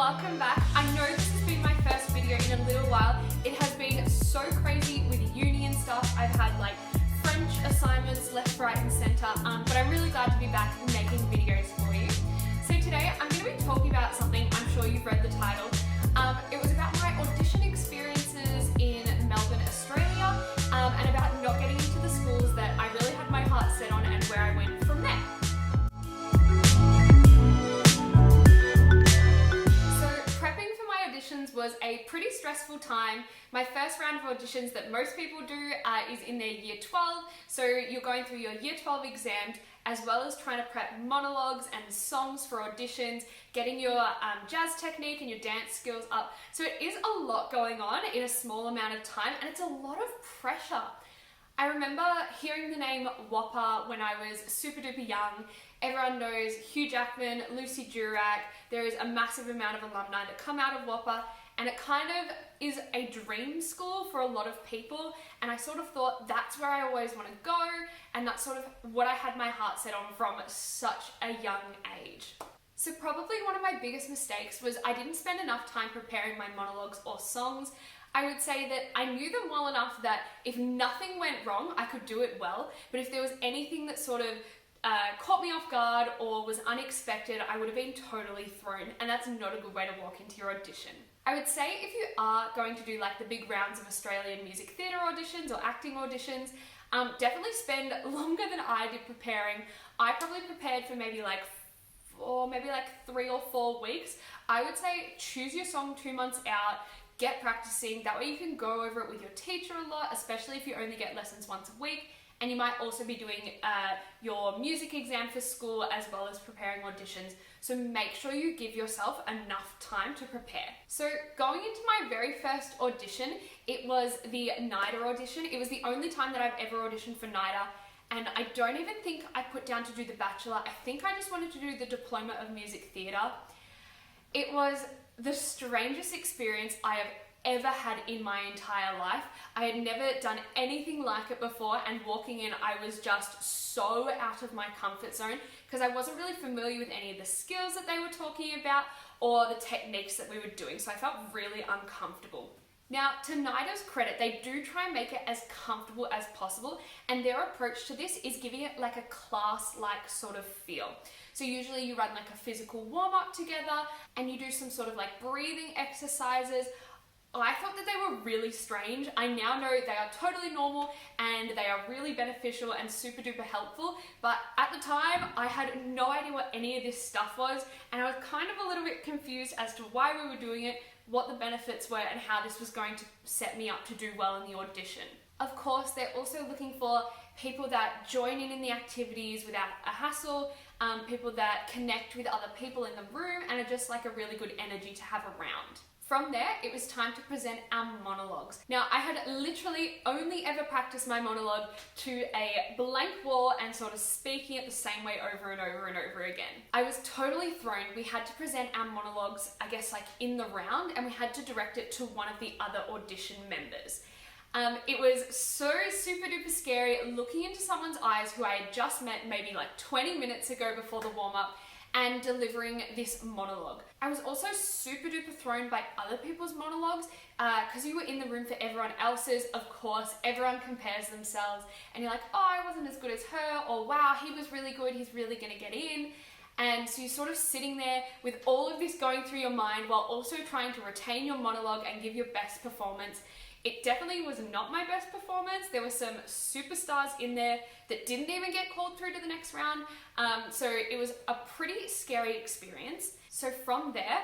welcome back. I know this has been my first video in a little while. It has been so crazy with uni and stuff. I've had like French assignments left, right and centre, but I'm really glad to be back making videos for you. So today I'm going to be talking about something, I'm sure you've read the title. It was about my audition experiences in Melbourne, Australia, and about not getting into the schools that I really had my heart set on and where I went from there. Was a pretty stressful time. My first round of auditions that most people do is in their year 12. So you're going through your year 12 exams as well as trying to prep monologues and songs for auditions, getting your jazz technique and your dance skills up. So it is a lot going on in a small amount of time and it's a lot of pressure. I remember hearing the name WAAPA when I was super duper young. Everyone knows Hugh Jackman, Lucy Durack. There is a massive amount of alumni that come out of WAAPA, and it kind of is a dream school for a lot of people, and I sort of thought that's where I always want to go, and that's sort of what I had my heart set on from such a young age. So probably one of my biggest mistakes was I didn't spend enough time preparing my monologues or songs. I would say that I knew them well enough that if nothing went wrong, I could do it well, but if there was anything that sort of caught me off guard or was unexpected, I would have been totally thrown, and that's not a good way to walk into your audition. I would say if you are going to do like the big rounds of Australian music theatre auditions or acting auditions, definitely spend longer than I did preparing. I probably prepared for maybe like 3 or 4 weeks. I would say choose your song 2 months out, get practicing, that way you can go over it with your teacher a lot, especially if you only get lessons once a week. And you might also be doing your music exam for school as well as preparing auditions. So make sure you give yourself enough time to prepare. So going into my very first audition, it was the NIDA audition. It was the only time that I've ever auditioned for NIDA. And I don't even think I put down to do the Bachelor. I think I just wanted to do the Diploma of Music Theatre. It was the strangest experience I have ever had in my entire life. I had never done anything like it before, and walking in I was just so out of my comfort zone because I wasn't really familiar with any of the skills that they were talking about or the techniques that we were doing, so I felt really uncomfortable. Now, to NIDA's credit, they do try and make it as comfortable as possible, and their approach to this is giving it like a class-like sort of feel. So usually you run like a physical warm-up together and you do some sort of like breathing exercises. I thought that they were really strange. I now know they are totally normal and they are really beneficial and super duper helpful, but at the time I had no idea what any of this stuff was, and I was kind of a little bit confused as to why we were doing it, what the benefits were, and how this was going to set me up to do well in the audition. Of course, they're also looking for people that join in the activities without a hassle, people that connect with other people in the room and are just like a really good energy to have around. From there, it was time to present our monologues. Now, I had literally only ever practiced my monologue to a blank wall and sort of speaking it the same way over and over and over again. I was totally thrown. We had to present our monologues, I guess like in the round, and we had to direct it to one of the other audition members. It was so super duper scary looking into someone's eyes who I had just met maybe like 20 minutes ago before the warm-up and delivering this monologue. I was also super duper thrown by other people's monologues because you were in the room for everyone else's. Of course, everyone compares themselves and you're like, oh, I wasn't as good as her, or wow, he was really good, he's really gonna get in. And so you're sort of sitting there with all of this going through your mind while also trying to retain your monologue and give your best performance. It definitely was not my best performance. There were some superstars in there that didn't even get called through to the next round. So it was a pretty scary experience. So from there,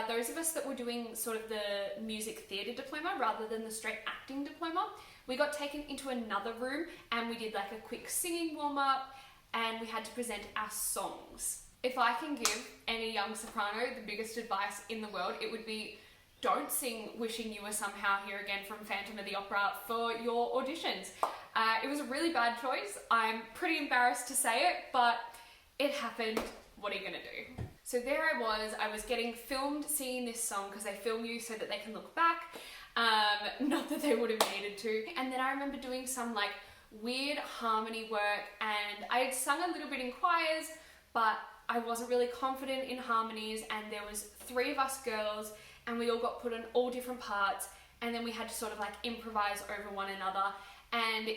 those of us that were doing sort of the music theatre diploma rather than the straight acting diploma, we got taken into another room and we did like a quick singing warm up and we had to present our songs. If I can give any young soprano the biggest advice in the world, it would be don't sing Wishing You Were Somehow Here Again from Phantom of the Opera for your auditions. It was a really bad choice. I'm pretty embarrassed to say it, but it happened. What are you gonna do? So there I was getting filmed singing this song because they film you so that they can look back. Not that they would have needed to. And then I remember doing some like weird harmony work, and I had sung a little bit in choirs, but I wasn't really confident in harmonies, and there was 3 of us girls and we all got put in all different parts, and then we had to sort of like improvise over one another. And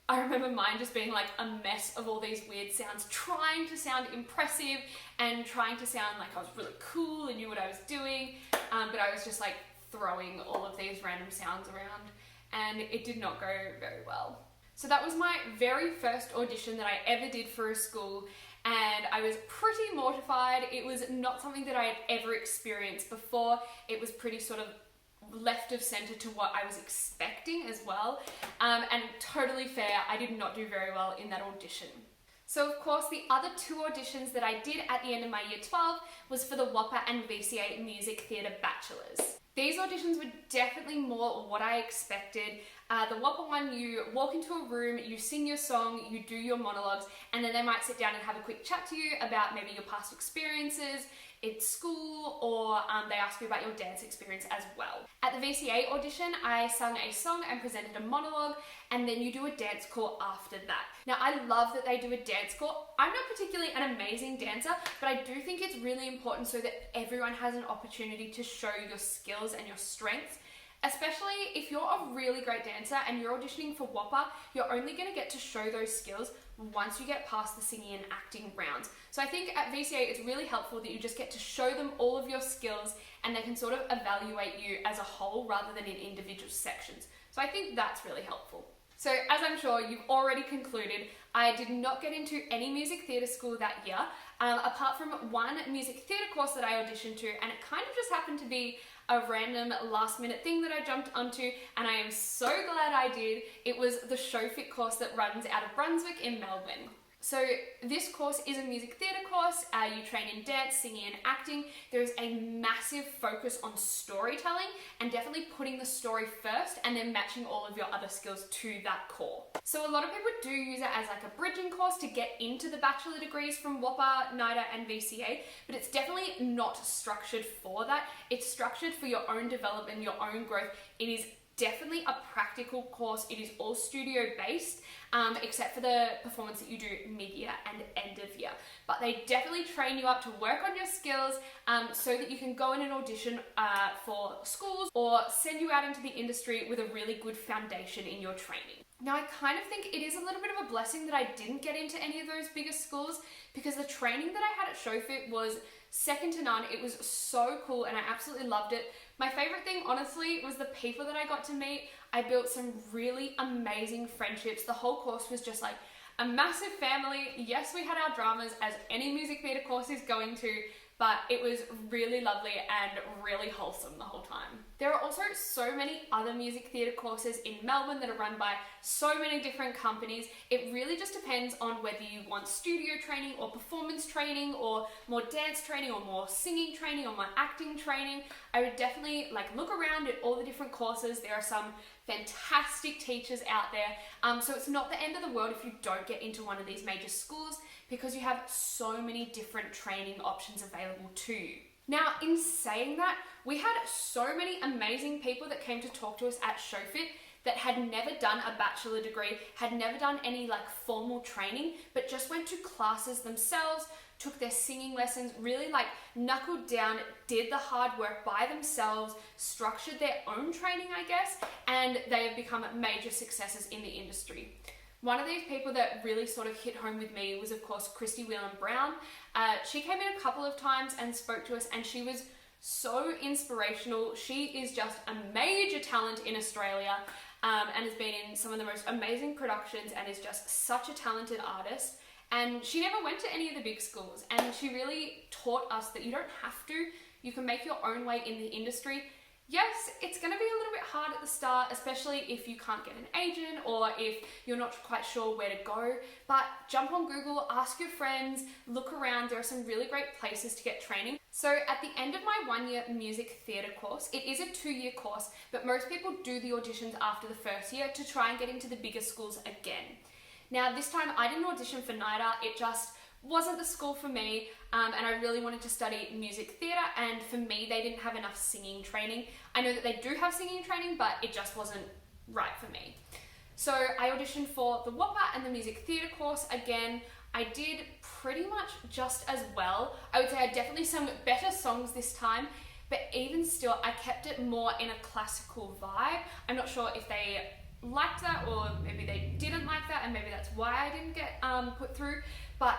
I remember mine just being like a mess of all these weird sounds, trying to sound impressive and trying to sound like I was really cool and knew what I was doing, but I was just like throwing all of these random sounds around, and it did not go very well. So that was my very first audition that I ever did for a school, and I was pretty mortified. It was not something that I had ever experienced before. It was pretty sort of left of center to what I was expecting as well, and totally fair, I did not do very well in that audition. So of course the other 2 auditions that I did at the end of my year 12 was for the WAAPA and VCA Music Theatre Bachelors. These auditions were definitely more what I expected. The WAAPA one, you walk into a room, you sing your song, you do your monologues, and then they might sit down and have a quick chat to you about maybe your past experiences in school, or they ask you about your dance experience as well. At the VCA audition, I sung a song and presented a monologue, and then you do a dance call after that. Now, I love that they do a dance call. I'm not particularly an amazing dancer, but I do think it's really important so that everyone has an opportunity to show your skills and your strengths. Especially if you're a really great dancer and you're auditioning for WAAPA, you're only going to get to show those skills once you get past the singing and acting rounds. So I think at VCA it's really helpful that you just get to show them all of your skills, and they can sort of evaluate you as a whole rather than in individual sections. So I think that's really helpful. So as I'm sure you've already concluded, I did not get into any music theatre school that year, apart from one music theatre course that I auditioned to, and it kind of just happened to be a random last minute thing that I jumped onto, and I am so glad I did. It was the ShowFit course that runs out of Brunswick in Melbourne. So this course is a music theatre course. You train in dance, singing and acting. There is a massive focus on storytelling and definitely putting the story first and then matching all of your other skills to that core. So a lot of people do use it as like a bridging course to get into the bachelor degrees from WAAPA, NIDA and VCA, but it's definitely not structured for that. It's structured for your own development, your own growth. It is definitely a practical course. It is all studio based, except for the performance that you do mid-year and end of year. But they definitely train you up to work on your skills so that you can go in and audition for schools or send you out into the industry with a really good foundation in your training. Now, I kind of think it is a little bit of a blessing that I didn't get into any of those bigger schools, because the training that I had at ShowFit was second to none. It was so cool and I absolutely loved it. My favorite thing, honestly, was the people that I got to meet. I built some really amazing friendships. The whole course was just like a massive family. Yes, we had our dramas, as any music theatre course is going to, but it was really lovely and really wholesome the whole time. There are also so many other music theatre courses in Melbourne that are run by so many different companies. It really just depends on whether you want studio training or performance training or more dance training or more singing training or more acting training. I would definitely look around at all the different courses. There are some fantastic teachers out there. So it's not the end of the world if you don't get into one of these major schools, because you have so many different training options available to you. Now, in saying that, we had so many amazing people that came to talk to us at ShowFit that had never done a bachelor degree, had never done any formal training, but just went to classes themselves, took their singing lessons, really knuckled down, did the hard work by themselves, structured their own training, I guess, and they have become major successes in the industry. One of these people that really sort of hit home with me was, of course, Christy Whelan Brown. She came in a couple of times and spoke to us, and she was so inspirational. She is just a major talent in Australia, and has been in some of the most amazing productions and is just such a talented artist. And she never went to any of the big schools, and she really taught us that you don't have to. You can make your own way in the industry. Yes, it's going to be a little bit hard at the start, especially if you can't get an agent or if you're not quite sure where to go, but jump on Google, ask your friends, look around. There are some really great places to get training. So at the end of my 1-year music theatre course, it is a 2-year course, but most people do the auditions after the first year to try and get into the bigger schools again. Now, this time I didn't audition for NIDA. It just wasn't the school for me, and I really wanted to study music theatre, and for me they didn't have enough singing training. I know that they do have singing training, but it just wasn't right for me. So I auditioned for the WAAPA and the music theatre course again. I did pretty much just as well. I would say I definitely sung better songs this time, but even still, I kept it more in a classical vibe. I'm not sure if they liked that or maybe they didn't like that, and maybe that's why I didn't get put through, but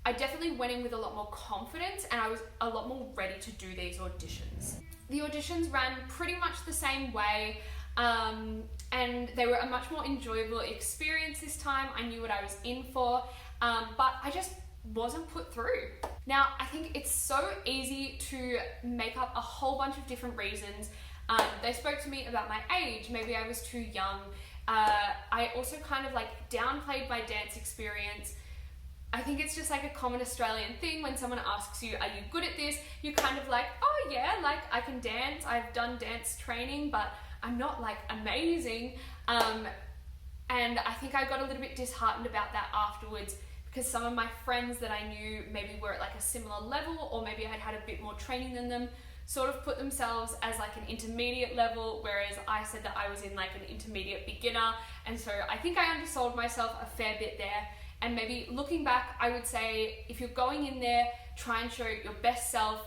I definitely went in with a lot more confidence and I was a lot more ready to do these auditions. The auditions ran pretty much the same way, and they were a much more enjoyable experience this time. I knew what I was in for, but I just wasn't put through. Now, I think it's so easy to make up a whole bunch of different reasons. They spoke to me about my age, maybe I was too young. I also kind of like downplayed my dance experience. I think it's just like a common Australian thing. When someone asks you, are you good at this? You're kind of like, oh yeah, like I can dance. I've done dance training, but I'm not like amazing. And I think I got a little bit disheartened about that afterwards, because some of my friends that I knew maybe were at like a similar level, or maybe I'd had a bit more training than them, sort of put themselves as like an intermediate level, whereas I said that I was in like an intermediate beginner. And so I think I undersold myself a fair bit there. And maybe looking back, I would say if you're going in there, try and show your best self.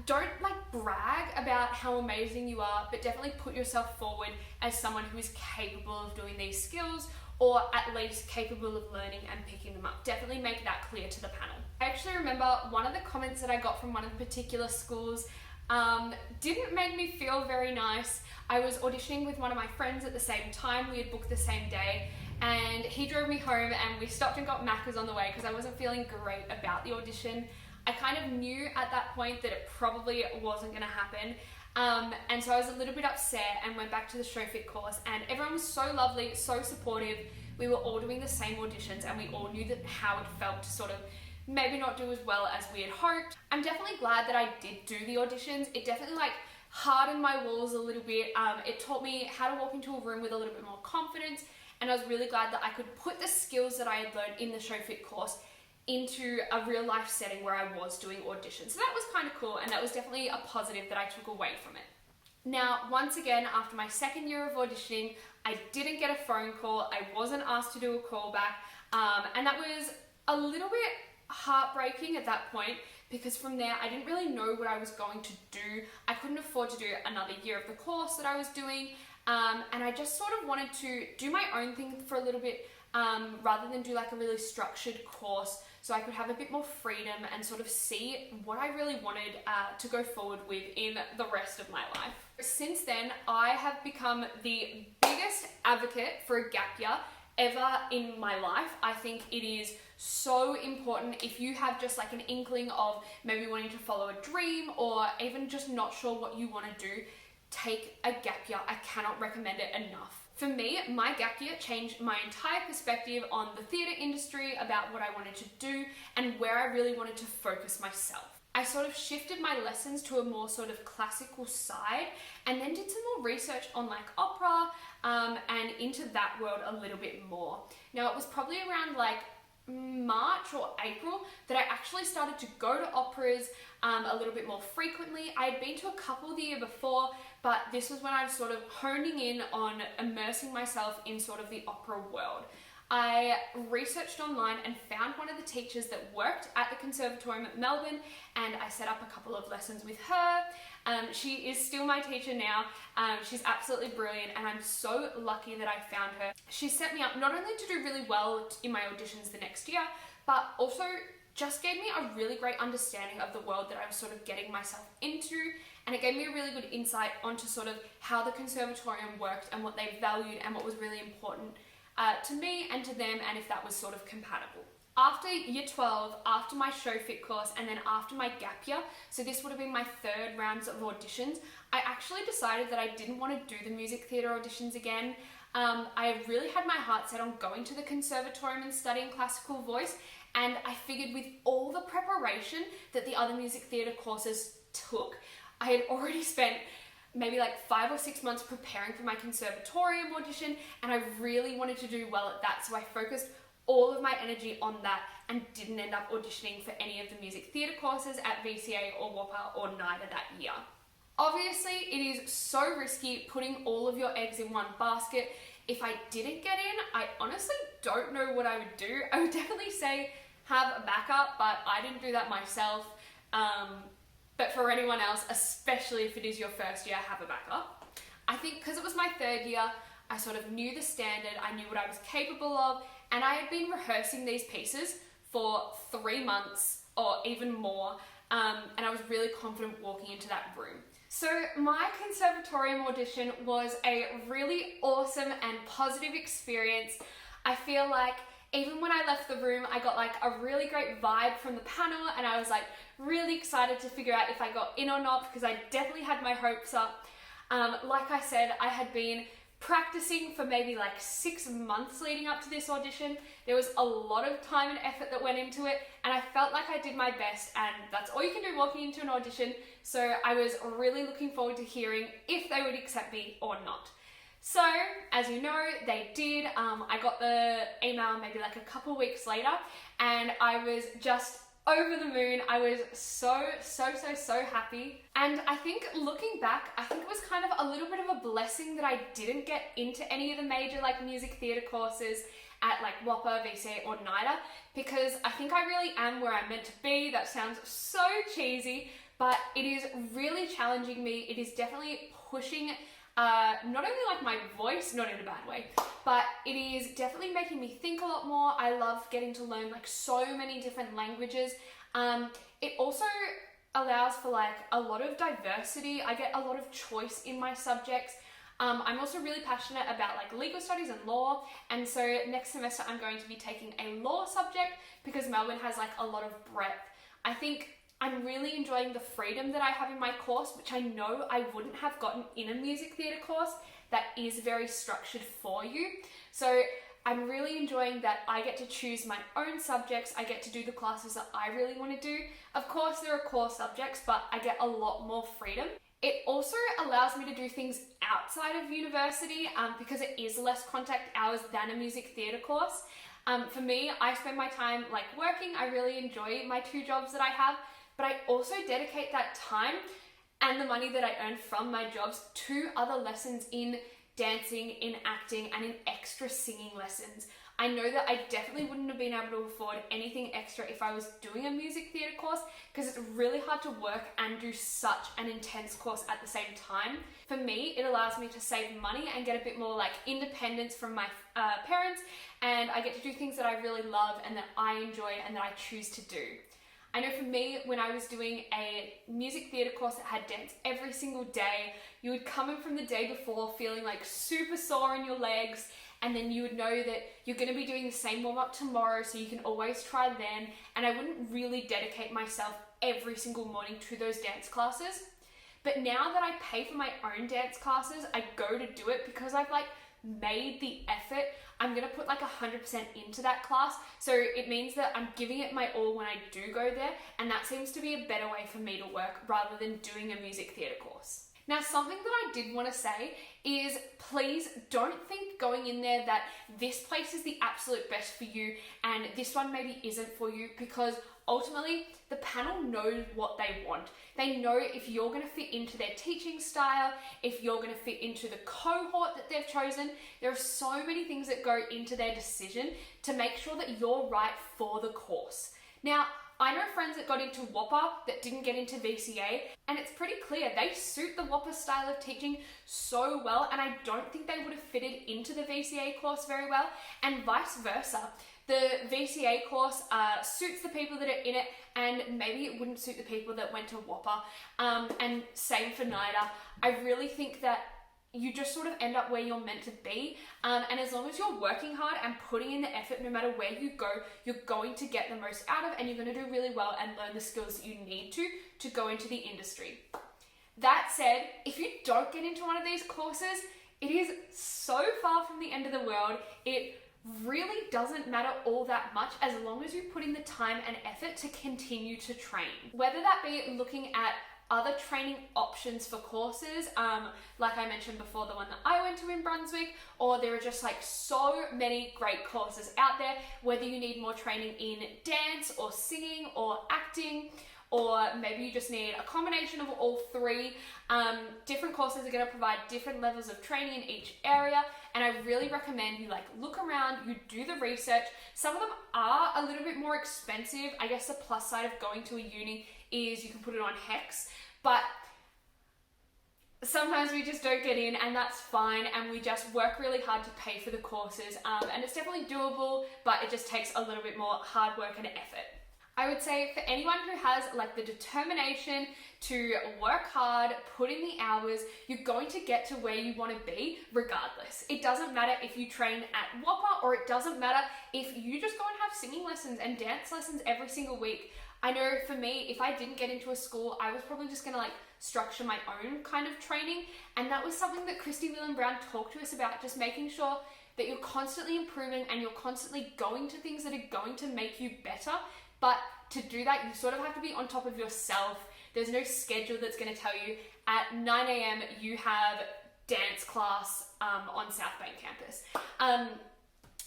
Don't like brag about how amazing you are, but definitely put yourself forward as someone who is capable of doing these skills, or at least capable of learning and picking them up. Definitely make that clear to the panel. I actually remember one of the comments that I got from one of the particular schools didn't make me feel very nice. I was auditioning with one of my friends at the same time. We had booked the same day, and he drove me home and we stopped and got Macca's on the way because I wasn't feeling great about the audition. I kind of knew at that point that it probably wasn't going to happen. And so I was a little bit upset and went back to the show fit course, and everyone was so lovely, so supportive. We were all doing the same auditions and we all knew that how it felt to sort of maybe not do as well as we had hoped. I'm definitely glad that I did do the auditions. It definitely like hardened my walls a little bit. It taught me how to walk into a room with a little bit more confidence, and I was really glad that I could put the skills that I had learned in the show fit course into a real life setting where I was doing auditions. So that was kind of cool, and that was definitely a positive that I took away from it. Now, once again, after my second year of auditioning, I didn't get a phone call. I wasn't asked to do a callback, and that was a little bit heartbreaking at that point, because from there I didn't really know what I was going to do. I couldn't afford to do another year of the course that I was doing, and I just sort of wanted to do my own thing for a little bit, rather than do like a really structured course, so I could have a bit more freedom and sort of see what I really wanted to go forward with in the rest of my life. Since then, I have become the biggest advocate for a gap year ever in my life. I think it is so important. If you have just like an inkling of maybe wanting to follow a dream, or even just not sure what you want to do, take a gap year. I cannot recommend it enough. For me, my gap year changed my entire perspective on the theatre industry, about what I wanted to do and where I really wanted to focus myself. I sort of shifted my lessons to a more sort of classical side, and then did some more research on like opera, and into that world a little bit more. Now, it was probably around like March or April that I actually started to go to operas a little bit more frequently. I had been to a couple the year before, but this was when I was sort of honing in on immersing myself in sort of the opera world. I researched online and found one of the teachers that worked at the Conservatorium at Melbourne, and I set up a couple of lessons with her. She is still my teacher now. She's absolutely brilliant, and I'm so lucky that I found her. She set me up not only to do really well in my auditions the next year, but also just gave me a really great understanding of the world that I was sort of getting myself into, and it gave me a really good insight onto sort of how the Conservatorium worked and what they valued and what was really important to me and to them, and if that was sort of compatible. After year 12, after my show fit course, and then after my gap year, so this would have been my third rounds of auditions, I actually decided that I didn't want to do the music theatre auditions again. I really had my heart set on going to the Conservatorium and studying classical voice, and I figured with all the preparation that the other music theatre courses took, I had already spent maybe like 5 or 6 months preparing for my Conservatorium audition, and I really wanted to do well at that, so I focused all of my energy on that and didn't end up auditioning for any of the music theatre courses at VCA or WAAPA or NIDA that year. Obviously, it is so risky putting all of your eggs in one basket. If I didn't get in, I honestly don't know what I would do. I would definitely say have a backup, but I didn't do that myself. But for anyone else, especially if it is your first year, have a backup. I think because it was my third year, I sort of knew the standard, I knew what I was capable of, and I had been rehearsing these pieces for 3 months or even more, and I was really confident walking into that room. So my conservatorium audition was a really awesome and positive experience. I feel like even when I left the room, I got like a really great vibe from the panel, and I was like really excited to figure out if I got in or not, because I definitely had my hopes up. Like I said, I had been practicing for maybe like 6 months leading up to this audition. There was a lot of time and effort that went into it, and I felt like I did my best, and that's all you can do walking into an audition. So I was really looking forward to hearing if they would accept me or not. So, as you know, they did. I got the email maybe like a couple weeks later, and I was just over the moon. I was so happy. And I think looking back, I think it was kind of a little bit of a blessing that I didn't get into any of the major like music theatre courses at like WAAPA, VCA or NIDA, because I think I really am where I'm meant to be. That sounds so cheesy, but it is really challenging me. It is definitely pushing not only like my voice, not in a bad way, but it is definitely making me think a lot more. I love getting to learn like so many different languages. It also allows for like a lot of diversity. I get a lot of choice in my subjects. I'm also really passionate about like legal studies and law, and so next semester I'm going to be taking a law subject because Melbourne has like a lot of breadth. I think I'm really enjoying the freedom that I have in my course, which I know I wouldn't have gotten in a music theatre course that is very structured for you. So I'm really enjoying that I get to choose my own subjects. I get to do the classes that I really want to do. Of course, there are core subjects, but I get a lot more freedom. It also allows me to do things outside of university because it is less contact hours than a music theatre course. For me, I spend my time like working. I really enjoy my 2 jobs that I have, but I also dedicate that time and the money that I earn from my jobs to other lessons in dancing, in acting, and in extra singing lessons. I know that I definitely wouldn't have been able to afford anything extra if I was doing a music theatre course, because it's really hard to work and do such an intense course at the same time. For me, it allows me to save money and get a bit more like independence from my parents, and I get to do things that I really love and that I enjoy and that I choose to do. I know for me, when I was doing a music theatre course that had dance every single day, you would come in from the day before feeling like super sore in your legs, and then you would know that you're going to be doing the same warm-up tomorrow, so you can always try then, and I wouldn't really dedicate myself every single morning to those dance classes. But now that I pay for my own dance classes, I go to do it because I've like made the effort. I'm going to put like 100% into that class, so it means that I'm giving it my all when I do go there, and that seems to be a better way for me to work rather than doing a music theatre course. Now, something that I did want to say is please don't think going in there that this place is the absolute best for you and this one maybe isn't for you, because ultimately the panel knows what they want. They know if you're going to fit into their teaching style, if you're going to fit into the cohort that they've chosen. There are so many things that go into their decision to make sure that you're right for the course. Now, I know friends that got into WAAPA that didn't get into VCA, and it's pretty clear they suit the WAAPA style of teaching so well, and I don't think they would have fitted into the VCA course very well, and vice versa. The VCA course suits the people that are in it, and maybe it wouldn't suit the people that went to WAAPA, and same for NIDA. I really think that you just sort of end up where you're meant to be, and as long as you're working hard and putting in the effort, no matter where you go, you're going to get the most out of, and you're going to do really well and learn the skills that you need to go into the industry. That said, if you don't get into one of these courses, it is so far from the end of the world. It really doesn't matter all that much as long as you put in the time and effort to continue to train. Whether that be looking at other training options for courses, like I mentioned before, the one that I went to in Brunswick, or there are just like so many great courses out there, whether you need more training in dance or singing or acting, or maybe you just need a combination of all three. Different courses are going to provide different levels of training in each area, and I really recommend you like look around, you do the research. Some of them are a little bit more expensive. I guess the plus side of going to a uni is you can put it on HEX, but sometimes we just don't get in, and that's fine, and we just work really hard to pay for the courses, and it's definitely doable, but it just takes a little bit more hard work and effort. I would say for anyone who has like the determination to work hard, put in the hours, you're going to get to where you want to be regardless. It doesn't matter if you train at WAAPA, or it doesn't matter if you just go and have singing lessons and dance lessons every single week. I know for me, if I didn't get into a school, I was probably just gonna like structure my own kind of training. And that was something that Christy Whelan Brown talked to us about, just making sure that you're constantly improving and you're constantly going to things that are going to make you better. But to do that, you sort of have to be on top of yourself. There's no schedule that's gonna tell you at 9 a.m. you have dance class on South Bank campus.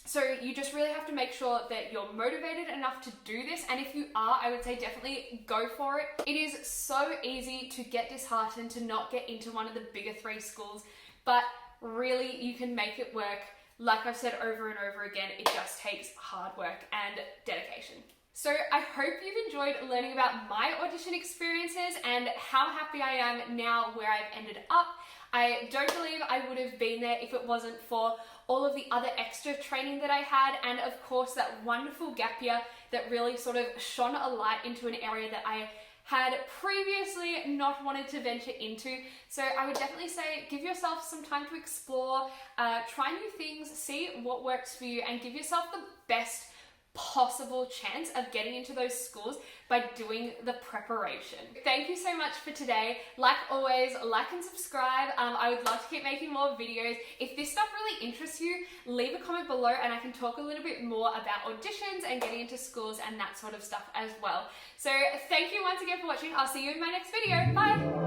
So you just really have to make sure that you're motivated enough to do this, and if you are, I would say definitely go for it. It is so easy to get disheartened to not get into one of the bigger three schools, but really you can make it work. Like I've said over and over again, it just takes hard work and dedication. So I hope you've enjoyed learning about my audition experiences and how happy I am now where I've ended up. I don't believe I would have been there if it wasn't for all of the other extra training that I had, and of course that wonderful gap year that really sort of shone a light into an area that I had previously not wanted to venture into. So I would definitely say give yourself some time to explore, try new things, see what works for you, and give yourself the best possible chance of getting into those schools by doing the preparation. Thank you so much for today. Like always, like and subscribe. I would love to keep making more videos. If this stuff really interests you, leave a comment below and I can talk a little bit more about auditions and getting into schools and that sort of stuff as well. So thank you once again for watching. I'll see you in my next video. Bye!